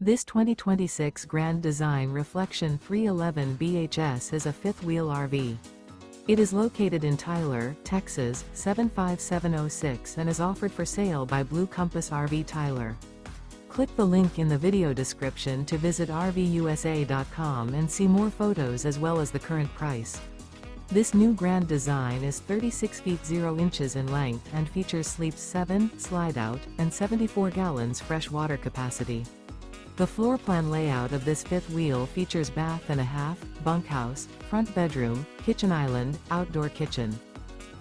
This 2026 Grand Design Reflection 311 BHS is a fifth-wheel RV. It is located in Tyler, Texas, 75706 and is offered for sale by Blue Compass RV Tyler. Click the link in the video description to visit RVUSA.com and see more photos as well as the current price. This new Grand Design is 36 feet 0 inches in length and features sleeps 7, slide-out, and 74 gallons fresh water capacity. The floor plan layout of this fifth wheel features bath and a half, bunkhouse, front bedroom, kitchen island, outdoor kitchen.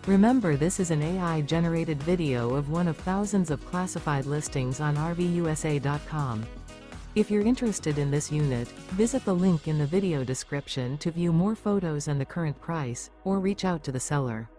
Remember, this is an AI-generated video of one of thousands of classified listings on RVUSA.com. If you're interested in this unit, visit the link in the video description to view more photos and the current price, or reach out to the seller.